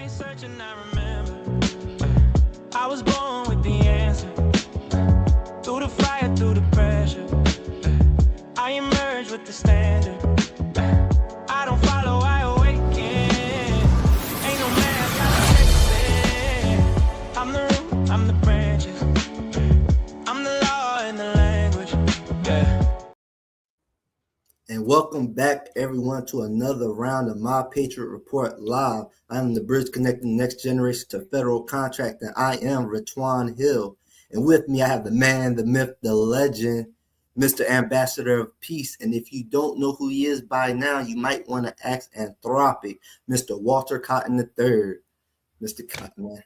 ain't searching, I remember. I was born with the answer. Through the fire, through the pressure, I emerge with the standard. I don't follow, I awaken. Ain't no man got I'm the root, I'm the branches. I'm the law and the language. Yeah. And welcome back, everyone, to another round of My Patriot Report Live. I am the bridge connecting the next generation to federal contract, and I am Ratwan Hill. And with me, I have the man, the myth, the legend, Mr. Ambassador of Peace. And if you don't know who he is by now, you might want to ask Anthropic, Mr. Walter Cotton III. Mr. Cotton, man,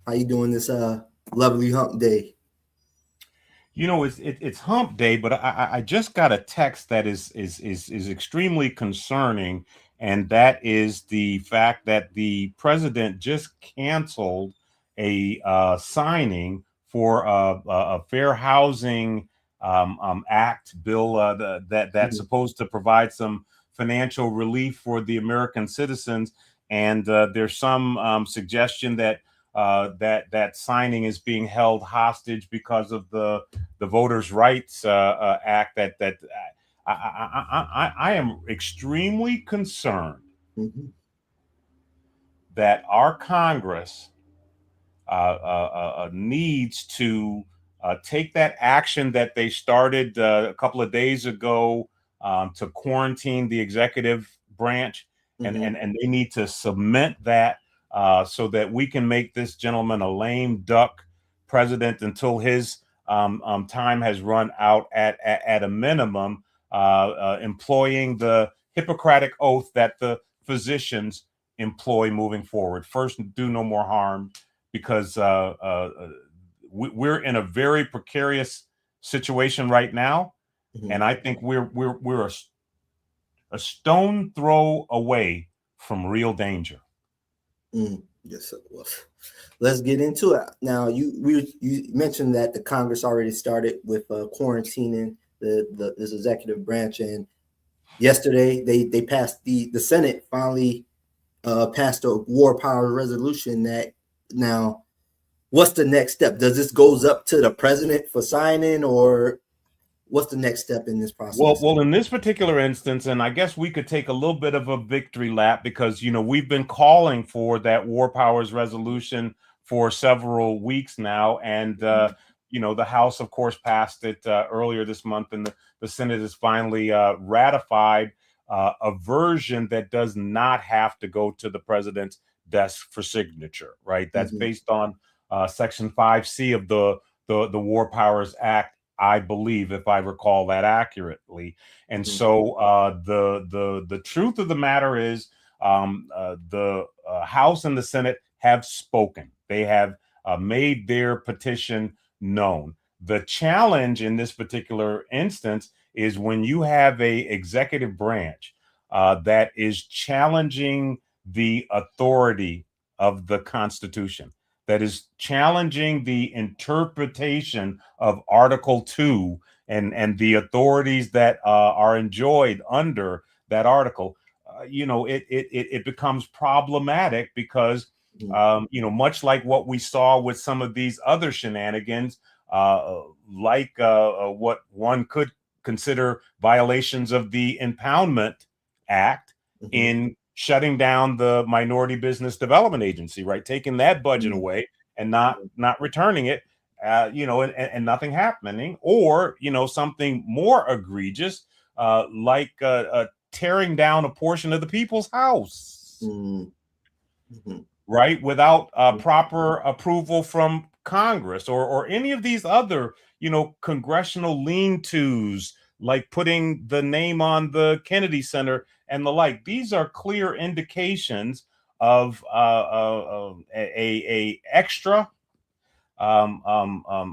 how you doing this lovely hump day? You know, it's hump day, but I just got a text that is extremely concerning, and that is the fact that the president just canceled a signing for a fair housing act bill that's supposed to provide some financial relief for the American citizens, and there's some suggestion that that signing is being held hostage because of the Voters' Rights Act. That I am extremely concerned that our Congress needs to take that action that they started a couple of days ago to quarantine the executive branch, and they need to cement that. So that we can make this gentleman a lame duck president until his time has run out at a minimum, employing the Hippocratic oath that the physicians employ moving forward. First, do no more harm, because we're in a very precarious situation right now, and I think we're a stone throw away from real danger. Yes, well, let's get into it. Now, you mentioned that the Congress already started with quarantining this executive branch, and yesterday they passed the Senate finally passed a war power resolution. That now, what's the next step? Does this goes up to the president for signing, or what's the next step in this process? Well, in this particular instance, and I guess we could take a little bit of a victory lap, because, you know, we've been calling for that war powers resolution for several weeks now. And, you know, the House, of course, passed it earlier this month, and the Senate has finally ratified a version that does not have to go to the president's desk for signature, right? That's based on Section 5C of the War Powers Act, I believe, if I recall that accurately. And so the truth of the matter is the House and the Senate have spoken. They have made their petition known. The challenge in this particular instance is when you have a executive branch that is challenging the authority of the Constitution, that is challenging the interpretation of Article 2 and the authorities that are enjoyed under that article. You know, it becomes problematic, because, you know, much like what we saw with some of these other shenanigans, like what one could consider violations of the Impoundment Act in shutting down the Minority Business Development Agency, right? Taking that budget away and not returning it, you know, and nothing happening, or, you know, something more egregious, like tearing down a portion of the People's House, right, without proper approval from Congress, or any of these other, you know, congressional lean-tos, like putting the name on the Kennedy Center and the like. These are clear indications of a extra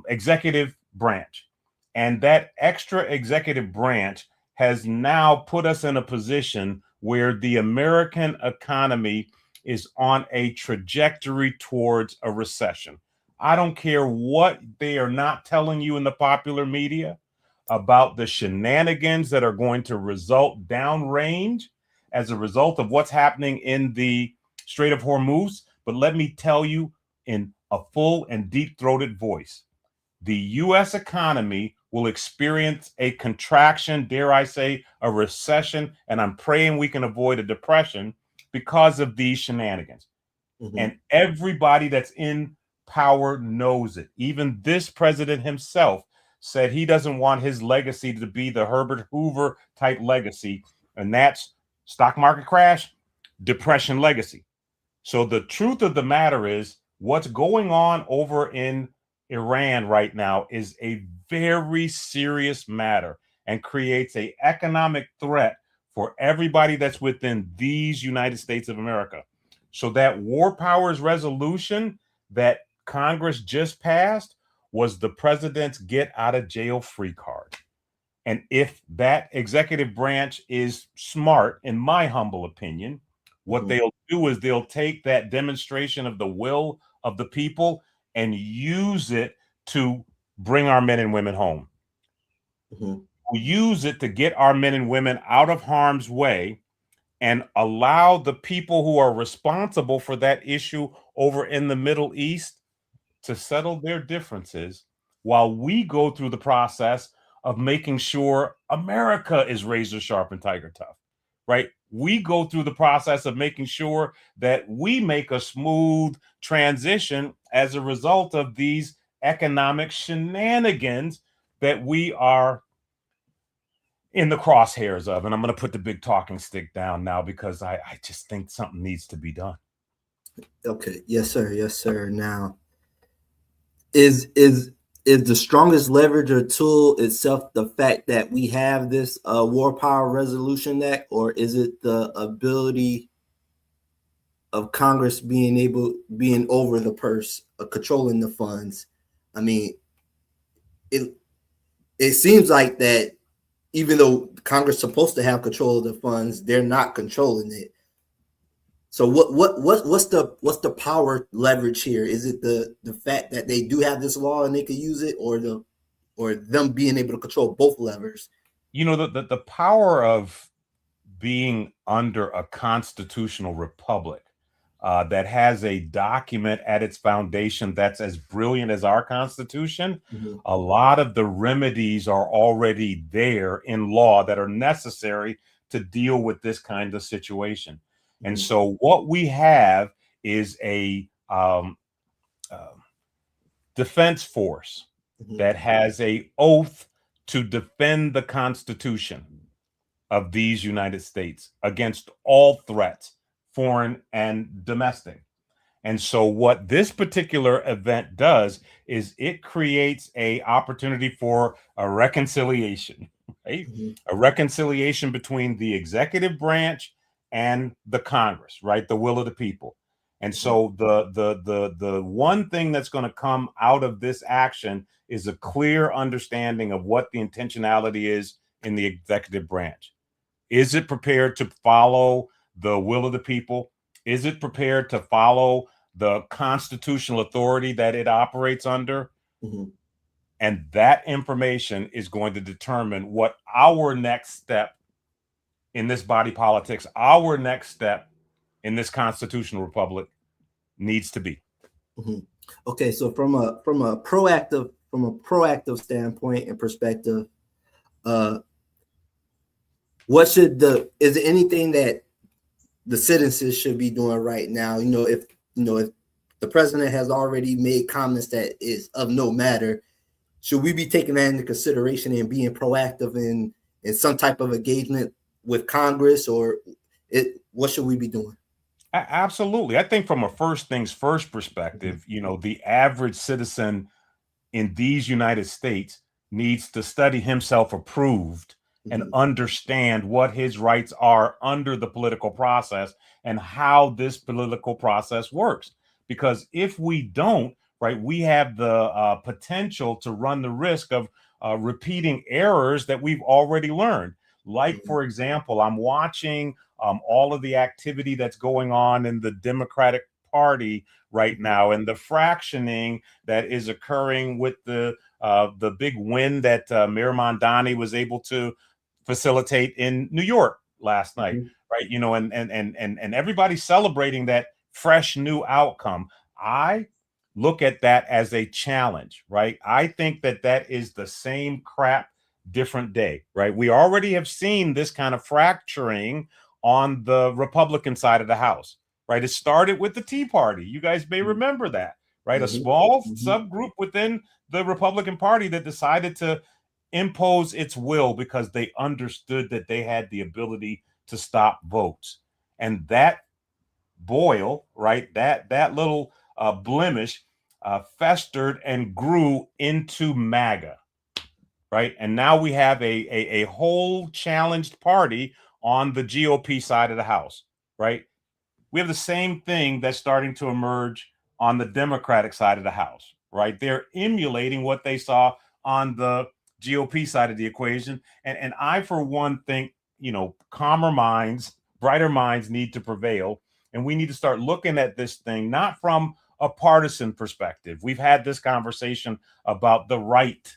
executive branch, and that extra executive branch has now put us in a position where the American economy is on a trajectory towards a recession. I don't care what they are not telling you in the popular media about the shenanigans that are going to result downrange as a result of what's happening in the Strait of Hormuz. But let me tell you in a full and deep-throated voice, the U.S. economy will experience a contraction, dare I say, a recession, and I'm praying we can avoid a depression because of these shenanigans. And everybody that's in power knows it. Even this president himself said he doesn't want his legacy to be the Herbert Hoover type legacy, and that's stock market crash, depression legacy. So the truth of the matter is what's going on over in Iran right now is a very serious matter and creates an economic threat for everybody that's within these United States of America. So that war powers resolution that Congress just passed was the president's get out of jail free card. And if that executive branch is smart, in my humble opinion, what they'll do is they'll take that demonstration of the will of the people and use it to bring our men and women home. We'll use it to get our men and women out of harm's way and allow the people who are responsible for that issue over in the Middle East to settle their differences while we go through the process of making sure America is razor sharp and tiger tough, right? We go through the process of making sure that we make a smooth transition as a result of these economic shenanigans that we are in the crosshairs of. And I'm going to put the big talking stick down now because I just think something needs to be done. Okay. Yes, sir. Yes, sir. Now, is the strongest leverage or tool itself the fact that we have this War Power Resolution Act, or is it the ability of Congress being over the purse, controlling the funds? I mean, it seems like that even though Congress is supposed to have control of the funds, they're not controlling it. So what's the power leverage here? Is it the fact that they do have this law and they can use it, or them being able to control both levers? You know, the power of being under a constitutional republic that has a document at its foundation that's as brilliant as our Constitution, a lot of the remedies are already there in law that are necessary to deal with this kind of situation. And so what we have is a defense force that has a oath to defend the Constitution of these United States against all threats, foreign and domestic. And so what this particular event does is it creates a opportunity for a reconciliation, right? A reconciliation between the executive branch and the Congress, right? The will of the people. And so the one thing that's going to come out of this action is a clear understanding of what the intentionality is in the executive branch. Is it prepared to follow the will of the people? Is it prepared to follow the constitutional authority that it operates under? And that information is going to determine what our next step in this body politics, our next step in this constitutional republic needs to be. Okay, so from a proactive standpoint and perspective, is there anything that the citizens should be doing right now? If the president has already made comments that is of no matter, should we be taking that into consideration and being proactive in some type of engagement with Congress, or what should we be doing? Absolutely. I think from a first things first perspective, the average citizen in these United States needs to study himself approved and understand what his rights are under the political process and how this political process works. Because if we don't, right, we have the potential to run the risk of repeating errors that we've already learned. Like, for example, I'm watching all of the activity that's going on in the Democratic Party right now and the fractioning that is occurring with the big win that Mayor Mondani was able to facilitate in New York last night, right? And everybody's celebrating that fresh new outcome. I look at that as a challenge, right? I think that that is the same crap, different day, right? We already have seen this kind of fracturing on the Republican side of the House, right? It started with the Tea Party. You guys may remember that, right? A small subgroup within the Republican Party that decided to impose its will because they understood that they had the ability to stop votes. And that boil, right, that little blemish festered and grew into MAGA, right? And now we have a whole challenged party on the GOP side of the House, right? We have the same thing that's starting to emerge on the Democratic side of the House, right? They're emulating what they saw on the GOP side of the equation. And I, for one, think, calmer minds, brighter minds need to prevail. And we need to start looking at this thing, not from a partisan perspective. We've had this conversation about the right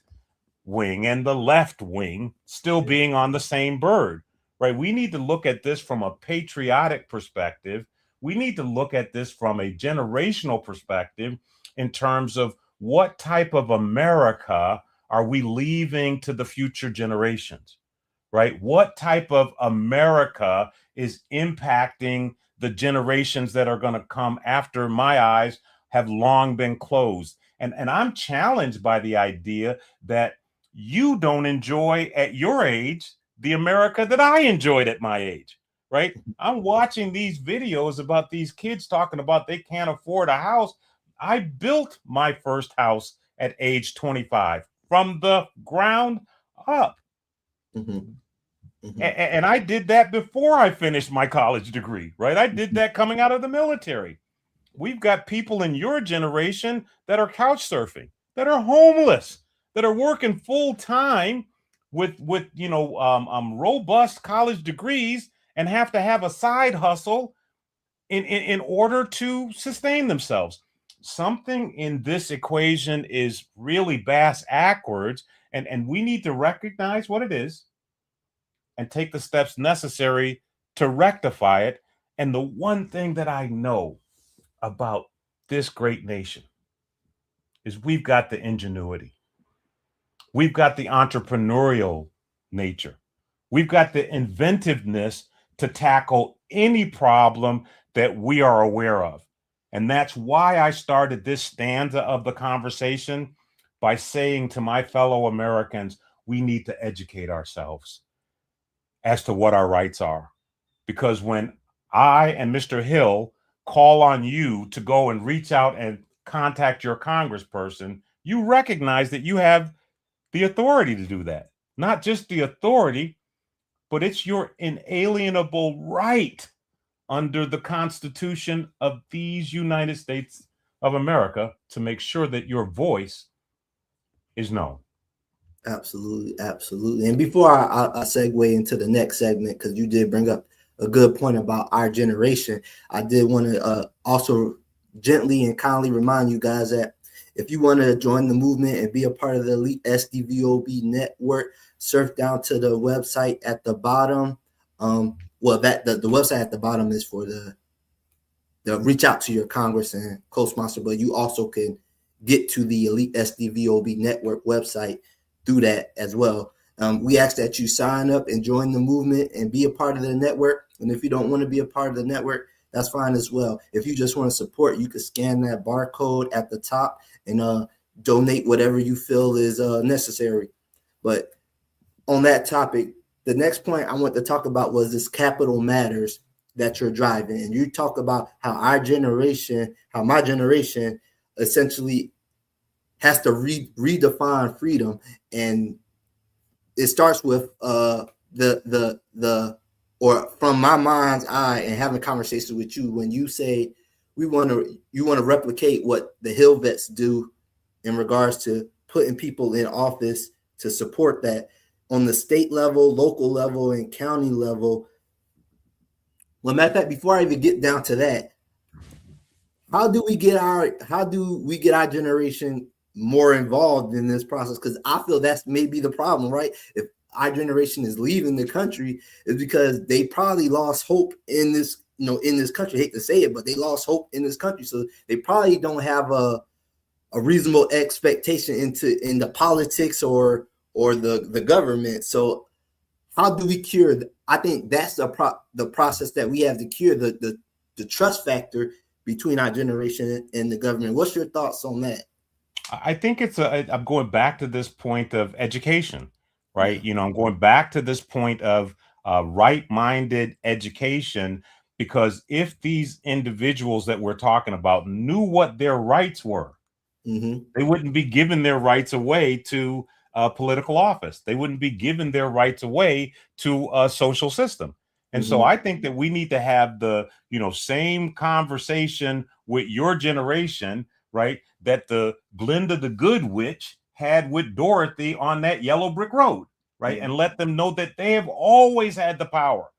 wing and the left wing still being on the same bird, right? We need to look at this from a patriotic perspective. We need to look at this from a generational perspective in terms of what type of America are we leaving to the future generations, right? What type of America is impacting the generations that are going to come after my eyes have long been closed? And I'm challenged by the idea that you don't enjoy at your age the America that I enjoyed at my age, right? I'm watching these videos about these kids talking about they can't afford a house. I built my first house at age 25 from the ground up. And I did that before I finished my college degree, right? I did that coming out of the military. We've got people in your generation that are couch surfing, that are homeless, that are working full time with robust college degrees and have to have a side hustle in order to sustain themselves. Something in this equation is really backwards, and we need to recognize what it is and take the steps necessary to rectify it. And the one thing that I know about this great nation is we've got the ingenuity. We've got the entrepreneurial nature. We've got the inventiveness to tackle any problem that we are aware of. And that's why I started this stanza of the conversation by saying to my fellow Americans, we need to educate ourselves as to what our rights are. Because when I and Mr. Hill call on you to go and reach out and contact your congressperson, you recognize that you have the authority to do that. Not just the authority, but it's your inalienable right under the Constitution of these United States of America to make sure that your voice is known. Absolutely, absolutely. And before I segue into the next segment, because you did bring up a good point about our generation, I did want to also gently and kindly remind you guys that if you want to join the movement and be a part of the elite SDVOB network, surf down to the website at the bottom. The website at the bottom is for the reach out to your Congress and co-sponsor, but you also can get to the elite SDVOB network website through that as well. We ask that you sign up and join the movement and be a part of the network. And if you don't want to be a part of the network, that's fine as well. If you just want to support, you can scan that barcode at the top and donate whatever you feel is necessary. But on that topic, the next point I want to talk about was this capital matters that you're driving. And you talk about how my generation essentially has to redefine freedom. And it starts with from my mind's eye and having conversations with you when you say you want to replicate what the Hill vets do in regards to putting people in office to support that on the state level, local level, and county level. Well, matter of fact, before I even get down to that, how do we get our generation more involved in this process? Because I feel that's maybe the problem, right? If our generation is leaving the country, is because they probably lost hope in this, in this country. I hate to say it, but they lost hope in this country. So they probably don't have a reasonable expectation in the politics or the government. So how do we cure? I think that's the process that we have to cure the trust factor between our generation and the government. What's your thoughts on that? I think I'm going back to this point of education, right? Yeah. I'm going back to this point of right-minded education, because if these individuals that we're talking about knew what their rights were, they wouldn't be giving their rights away to political office. They wouldn't be giving their rights away to a social system. And so I think that we need to have the, same conversation with your generation, right, that the Glinda the Good Witch had with Dorothy on that yellow brick road, right? And let them know that they have always had the power,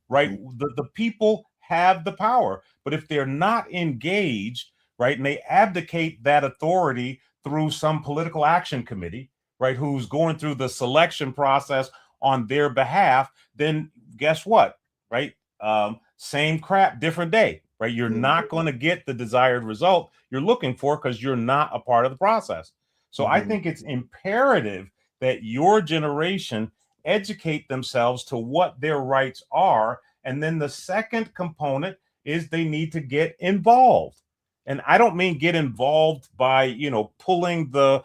right? The people have the power. But if they're not engaged, right, and they abdicate that authority through some political action committee, right, who's going through the selection process on their behalf, then guess what, right? Same crap, different day, right? You're not going to get the desired result you're looking for because you're not a part of the process. So I think it's imperative that your generation educate themselves to what their rights are. And then the second component is they need to get involved. And I don't mean get involved by, pulling the,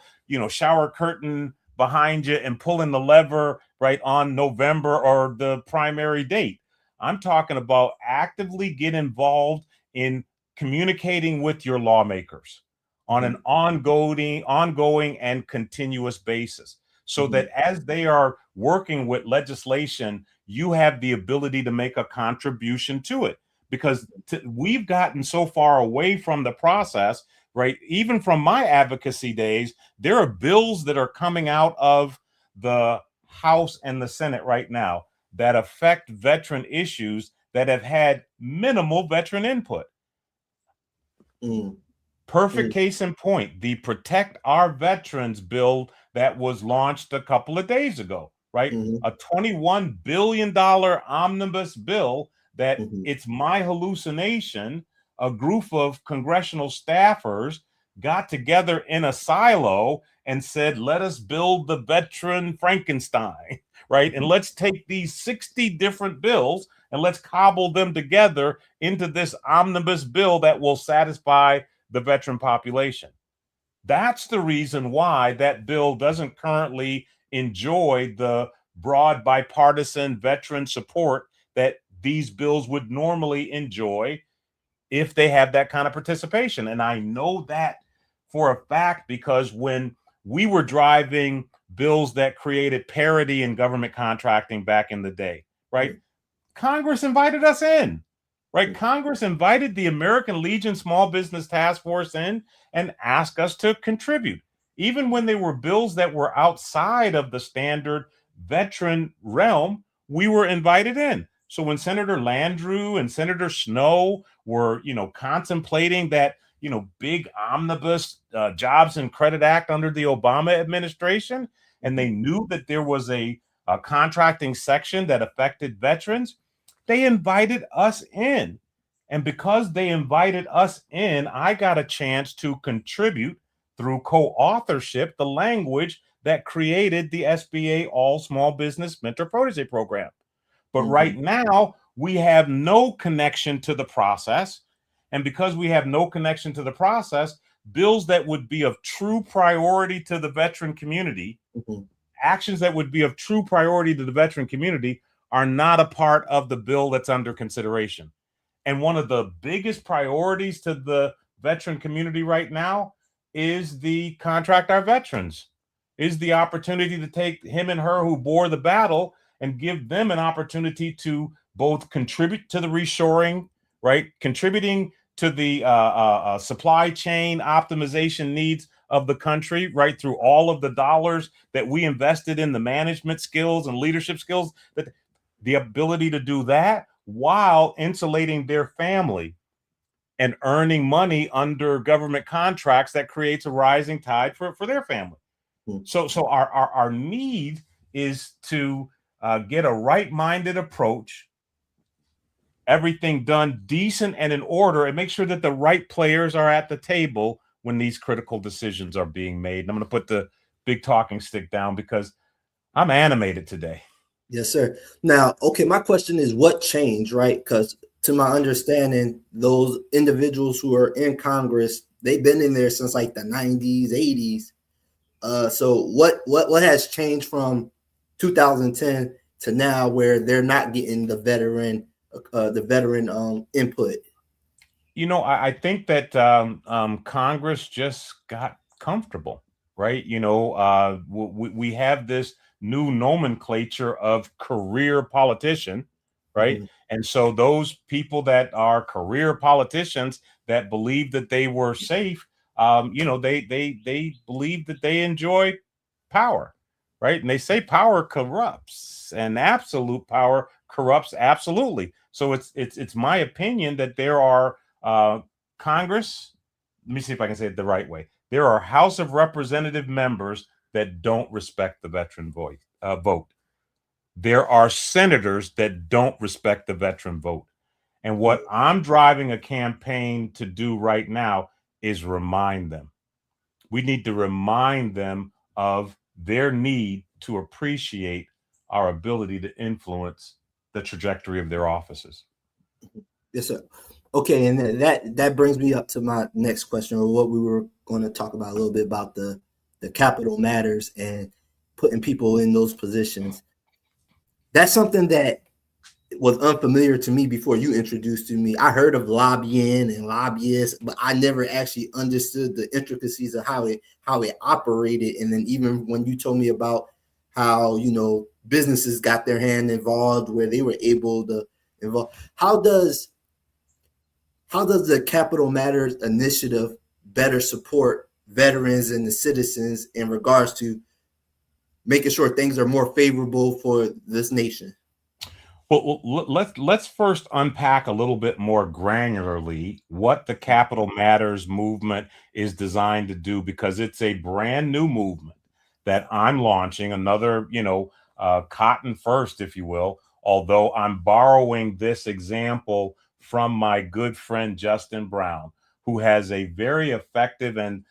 shower curtain behind you and pulling the lever right on November or the primary date. I'm talking about actively get involved in communicating with your lawmakers on an ongoing and continuous basis, so that as they are working with legislation, you have the ability to make a contribution to it. Because we've gotten so far away from the process, right? Even from my advocacy days, there are bills that are coming out of the House and the Senate right now that affect veteran issues that have had minimal veteran input. Perfect case in point, the Protect Our Veterans bill that was launched a couple of days ago, right? A $21 billion omnibus bill that it's my hallucination, a group of congressional staffers got together in a silo and said, let us build the veteran Frankenstein, right? And let's take these 60 different bills and let's cobble them together into this omnibus bill that will satisfy the veteran population. That's the reason why that bill doesn't currently enjoy the broad bipartisan veteran support that these bills would normally enjoy if they have that kind of participation. And I know that for a fact because when we were driving bills that created parity in government contracting back in the day, right? Congress invited us in, right? Congress invited the American Legion Small Business Task Force in and asked us to contribute. Even when they were bills that were outside of the standard veteran realm, we were invited in. So when Senator Landrieu and Senator Snowe were, contemplating that, big omnibus Jobs and Credit Act under the Obama administration, and they knew that there was a contracting section that affected veterans, they invited us in. And because they invited us in, I got a chance to contribute through co-authorship the language that created the SBA All Small Business Mentor Protege Program. But right now, we have no connection to the process. And because we have no connection to the process, bills that would be of true priority to the veteran community, actions that would be of true priority to the veteran community are not a part of the bill that's under consideration. And one of the biggest priorities to the veteran community right now is the Contract Our Veterans, is the opportunity to take him and her who bore the battle and give them an opportunity to both contribute to the reshoring, right? Contributing to the supply chain optimization needs of the country, right? Through all of the dollars that we invested in the management skills and leadership skills, that the ability to do that while insulating their family and earning money under government contracts that creates a rising tide for their family. So our need is to get a right-minded approach everything done decent and in order, and make sure that the right players are at the table when these critical decisions are being made. And I'm going to put the big talking stick down because I'm animated today. Yes, sir. Now, okay, my question is what changed, right? Because to my understanding, those individuals who are in Congress, they've been in there since like the 90s, 80s. So what has changed from 2010 to now where they're not getting the veteran input? You know, I think that Congress just got comfortable, right? You know, we have this new nomenclature of career politician, right? Mm-hmm. And so those people that are career politicians that believe that they were safe, you know, they believe that they enjoy power, right? And they say power corrupts, and absolute power corrupts absolutely. So it's my opinion that there are Congress, let me see if I can say it the right way. There are House of Representative members that don't respect the veteran vote. There are senators that don't respect the veteran vote. And what I'm driving a campaign to do right now is remind them. We need to remind them of their need to appreciate our ability to influence the trajectory of their offices. Yes, sir. Okay, and that brings me up to my next question, or what we were going to talk about a little bit about the capital matters and putting people in those positions. That's something that was unfamiliar to me before you introduced to me. I heard of lobbying and lobbyists, but I never actually understood the intricacies of how it operated. And then even when you told me about how, you know, businesses got their hand involved where they were able to involve, how does the Capital Matters initiative better support veterans and the citizens in regards to making sure things are more favorable for this nation? Well, let's first unpack a little bit more granularly what the Capital Matters movement is designed to do, because it's a brand new movement that I'm launching. Another, you know, cotton first, if you will. Although I'm borrowing this example from my good friend Justin Brown, who has a very effective and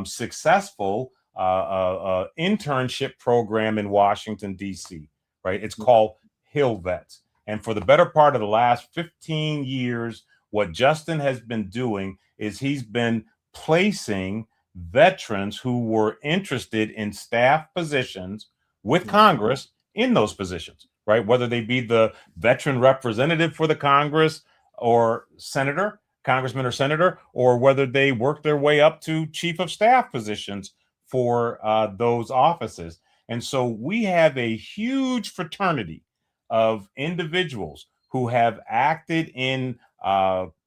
successful internship program in Washington D.C. Right? It's called Hill Vets. And for the better part of the last 15 years, what Justin has been doing is he's been placing veterans who were interested in staff positions with Congress in those positions, right? Whether they be the veteran representative for the Congress or senator, congressman or senator, or whether they work their way up to chief of staff positions for those offices. And so we have a huge fraternity of individuals who have acted in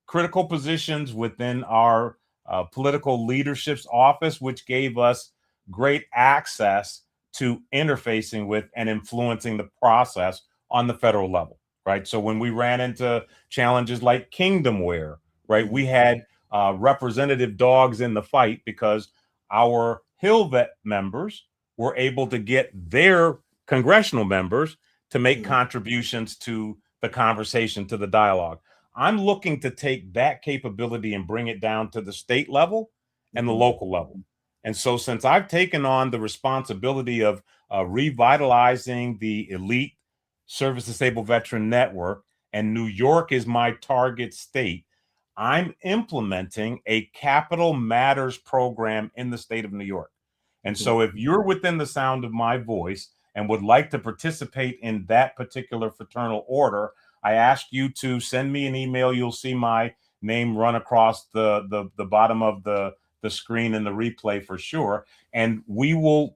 critical positions within our political leadership's office, which gave us great access to interfacing with and influencing the process on the federal level, right? So when we ran into challenges like Kingdomware, right, we had representative dogs in the fight because our Hill Vet members were able to get their congressional members to make contributions to the conversation, to the dialogue. I'm looking to take that capability and bring it down to the state level and the local level. And so since I've taken on the responsibility of revitalizing the elite service disabled veteran network, and New York is my target state, I'm implementing a Capital Matters program in the state of New York. And so if you're within the sound of my voice and would like to participate in that particular fraternal order, I ask you to send me an email. You'll see my name run across the bottom of the screen in the replay for sure. And we will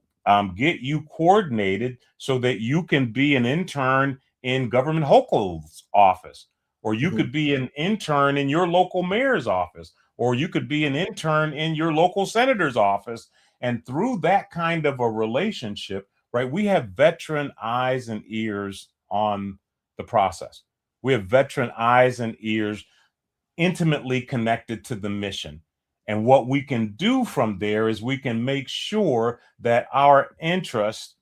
get you coordinated so that you can be an intern in Government Hochul's office, or you could be an intern in your local mayor's office, or you could be an intern in your local senator's office. And through that kind of a relationship, right, we have veteran eyes and ears on the process. We have veteran eyes and ears intimately connected to the mission. And what we can do from there is we can make sure that our interests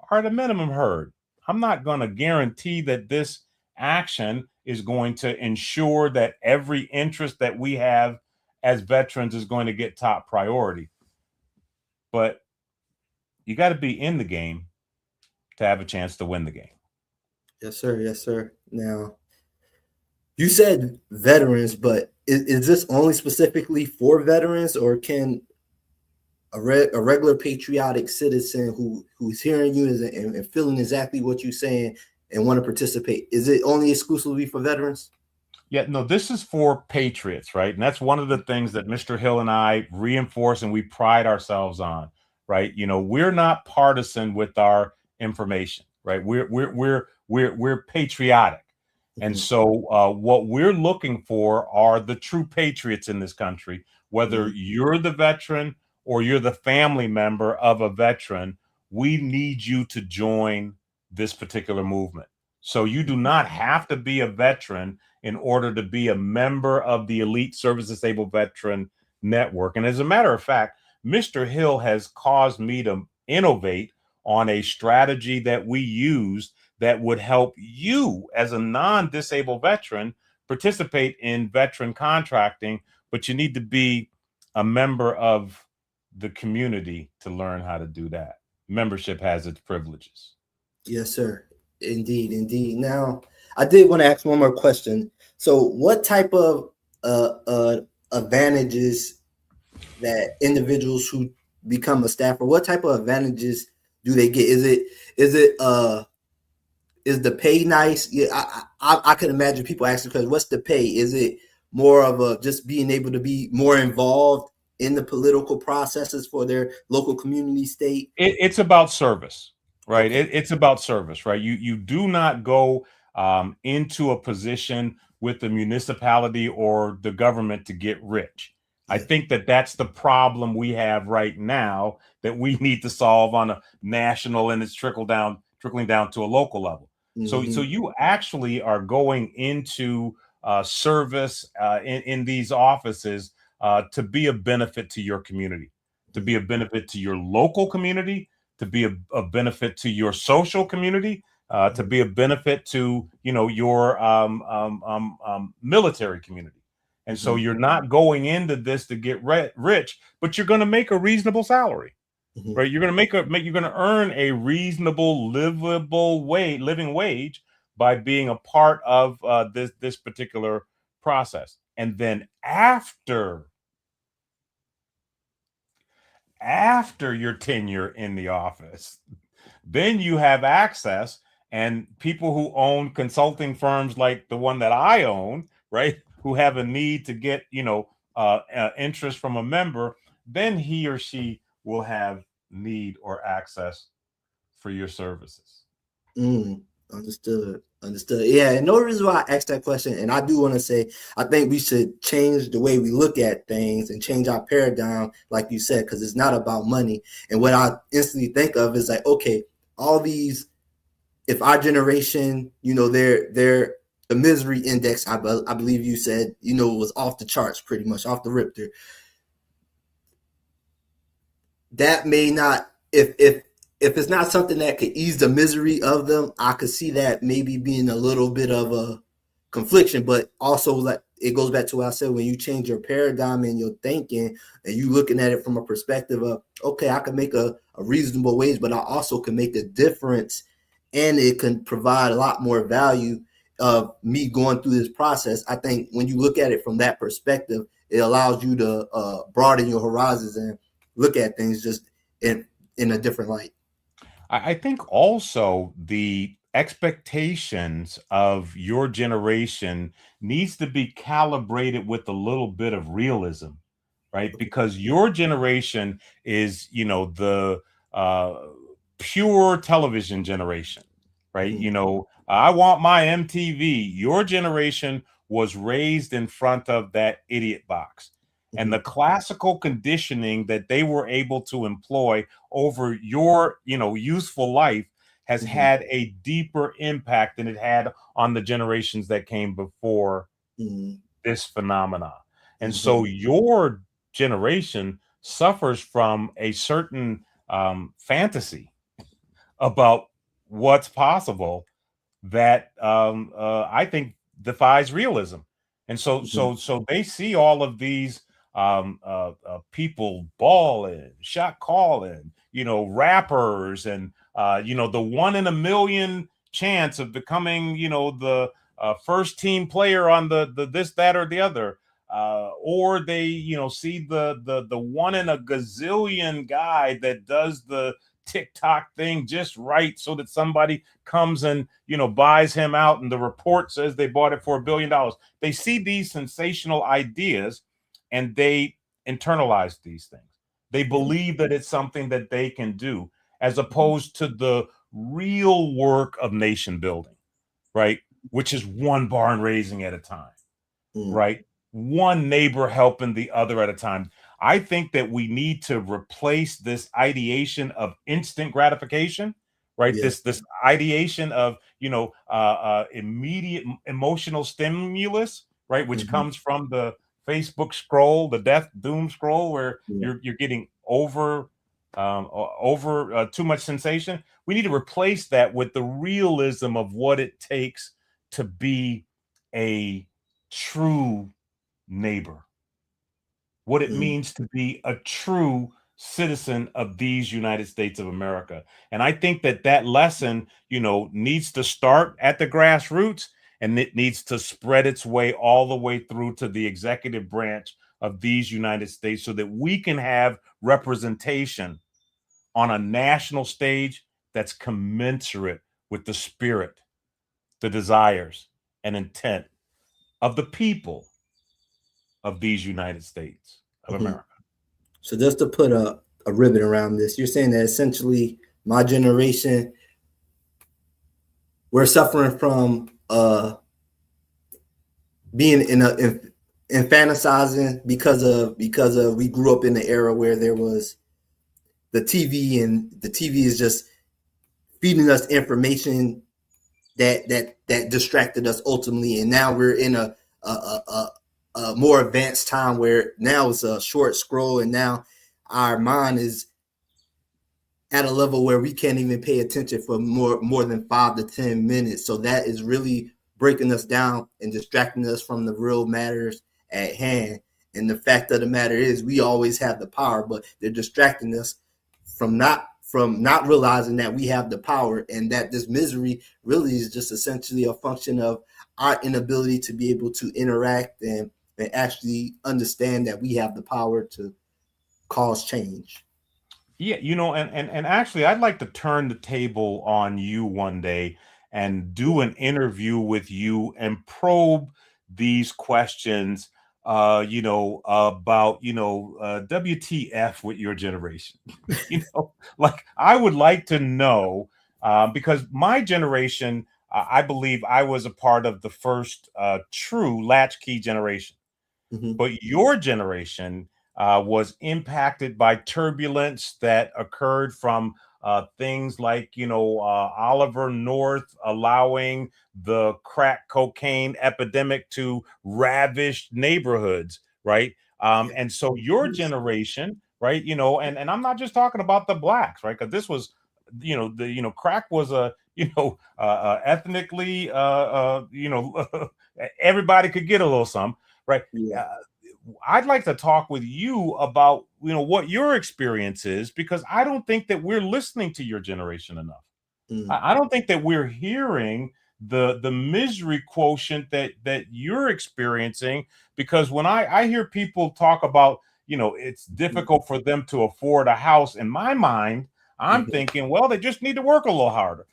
are at a minimum heard. I'm not going to guarantee that this action is going to ensure that every interest that we have as veterans is going to get top priority. But you got to be in the game to have a chance to win the game. Yes, sir. Yes, sir. Now, you said veterans, but is this only specifically for veterans, or can a regular patriotic citizen who's hearing you and feeling exactly what you're saying and want to participate, is it only exclusively for veterans? Yeah, no, this is for patriots, right? And that's one of the things that Mr. Hill and I reinforce and we pride ourselves on, right? You know, we're not partisan with our information, right? We're patriotic. And so what we're looking for are the true patriots in this country, whether you're the veteran or you're the family member of a veteran. We need you to join this particular movement. So you do not have to be a veteran in order to be a member of the Elite Service Disabled Veteran Network. And as a matter of fact, Mr. Hill has caused me to innovate on a strategy that we used that would help you as a non-disabled veteran participate in veteran contracting, but you need to be a member of the community to learn how to do that. Membership has its privileges. Yes, sir. Indeed, indeed. Now, I did want to ask one more question. So, what type of advantages that individuals who become a staffer, what type of advantages do they get? Is the pay nice? Yeah, I can imagine people asking, because what's the pay? Is it more of a just being able to be more involved in the political processes for their local community, state? It's about service, right? Okay. It's about service, right? You do not go into a position with the municipality or the government to get rich. I think that that's the problem we have right now that we need to solve on a national, and it's trickling down to a local level. So you actually are going into service in these offices to be a benefit to your community, to be a benefit to your local community, to be a benefit to your social community, to be a benefit to your military community. And so you're not going into this to get rich, but you're going to make a reasonable salary, right? You're going to earn a reasonable, living wage by being a part of this particular process. And then after your tenure in the office, then you have access, and people who own consulting firms like the one that I own, right, who have a need to get interest from a member, then he or she will have need or access for your services. Understood. Yeah, and no reason why I asked that question, and I do want to say, I think we should change the way we look at things and change our paradigm, like you said, because it's not about money. And what I instantly think of is like, okay, all these, if our generation, they're the misery index, I believe you said, was off the charts, pretty much off the rip there. That may not, if it's not something that could ease the misery of them, I could see that maybe being a little bit of a confliction. But also, like, it goes back to what I said, when you change your paradigm and your thinking, and you looking at it from a perspective of, okay, I can make a reasonable wage, but I also can make a difference, and it can provide a lot more value of me going through this process. I think when you look at it from that perspective, it allows you to broaden your horizons and look at things just in a different light. I think also the expectations of your generation needs to be calibrated with a little bit of realism, right? Because your generation is, the pure television generation, right? I want my MTV. Your generation was raised in front of that idiot box. And the classical conditioning that they were able to employ over your, useful life has had a deeper impact than it had on the generations that came before this phenomena. And so your generation suffers from a certain fantasy about what's possible that I think defies realism. And so they see all of these people balling, shot calling, rappers, and the 1 in a million chance of becoming, the first team player on the this, that, or the other. Or they, see the 1 in a gazillion guy that does the TikTok thing just right so that somebody comes and, buys him out, and the report says they bought it for $1 billion. They see these sensational ideas and they internalize these things. They believe that it's something that they can do, as opposed to the real work of nation building, right? Which is one barn raising at a time, right? One neighbor helping the other at a time. I think that we need to replace this ideation of instant gratification, right? Yeah. This ideation of, immediate emotional stimulus, right? Which comes from the Facebook scroll, the death doom scroll, where you're getting over too much sensation. We need to replace that with the realism of what it takes to be a true neighbor, what it means to be a true citizen of these United States of America. And I think that lesson, needs to start at the grassroots, and it needs to spread its way all the way through to the executive branch of these United States, so that we can have representation on a national stage that's commensurate with the spirit, the desires, and intent of the people of these United States of America. So just to put a ribbon around this, you're saying that essentially my generation, we're suffering from being in fantasizing because of we grew up in the era where there was the TV, and the TV is just feeding us information that distracted us ultimately, and now we're in a more advanced time where now it's a short scroll, and now our mind is at a level where we can't even pay attention for more than 5 to 10 minutes. So that is really breaking us down and distracting us from the real matters at hand. And the fact of the matter is, we always have the power, but they're distracting us from not realizing that we have the power, and that this misery really is just essentially a function of our inability to be able to interact and actually understand that we have the power to cause change. Yeah, and actually, I'd like to turn the table on you one day and do an interview with you and probe these questions, about, WTF with your generation. Like, I would like to know, because my generation, I believe I was a part of the first true latchkey generation. But your generation was impacted by turbulence that occurred from things like, Oliver North allowing the crack cocaine epidemic to ravage neighborhoods, right? And so your generation, right, and I'm not just talking about the blacks, right? Because this was, crack was a, ethnically, everybody could get a little some, right? I'd like to talk with you about, what your experience is, because I don't think that we're listening to your generation enough. I don't think that we're hearing the misery quotient that you're experiencing, because when I hear people talk about, it's difficult for them to afford a house, in my mind, I'm thinking, well, they just need to work a little harder.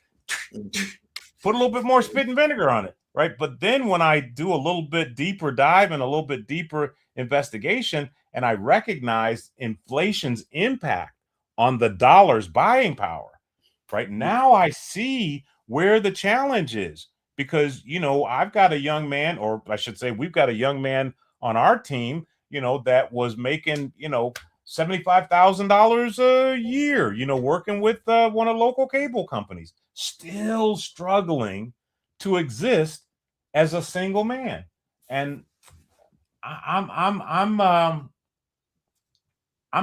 Put a little bit more spit and vinegar on it, right? But then when I do a little bit deeper dive and a little bit deeper investigation, and I recognize inflation's impact on the dollar's buying power, right? Now I see where the challenge is, because, I've got a young man, or I should say, we've got a young man on our team, that was making, $75,000 a year, working with one of the local cable companies, still struggling to exist as a single man. And I'm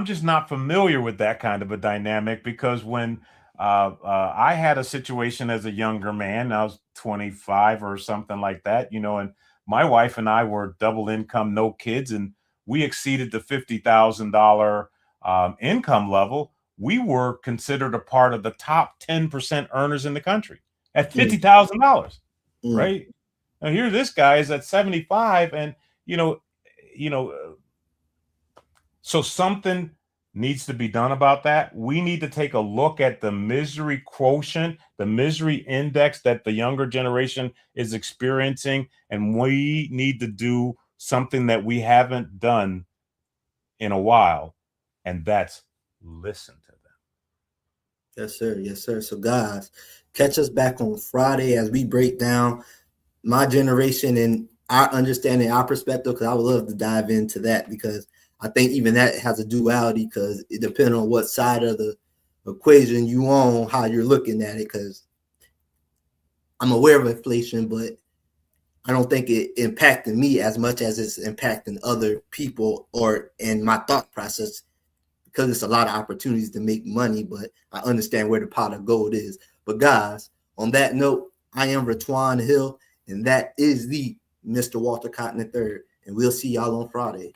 just not familiar with that kind of a dynamic, because when I had a situation as a younger man. I was 25 or something like that, and my wife and I were double income, no kids, and we exceeded the $50,000 income level. We were considered a part of the top 10% earners in the country at $50,000, right? Now here, this guy is at 75, and you know, so something needs to be done about that. We need to take a look at the misery quotient, the misery index that the younger generation is experiencing, and we need to do something that we haven't done in a while, and that's listen to them. Yes, sir. Yes, sir. So, guys, catch us back on Friday as we break down my generation and our understanding, our perspective, because I would love to dive into that, because I think even that has a duality, because it depends on what side of the equation you on, how you're looking at it, because I'm aware of inflation, but I don't think it impacted me as much as it's impacting other people or in my thought process, because it's a lot of opportunities to make money, but I understand where the pot of gold is. But guys, on that note, I am Retwan Hill, and that is the Mr. Walter Cotton III, and we'll see y'all on Friday.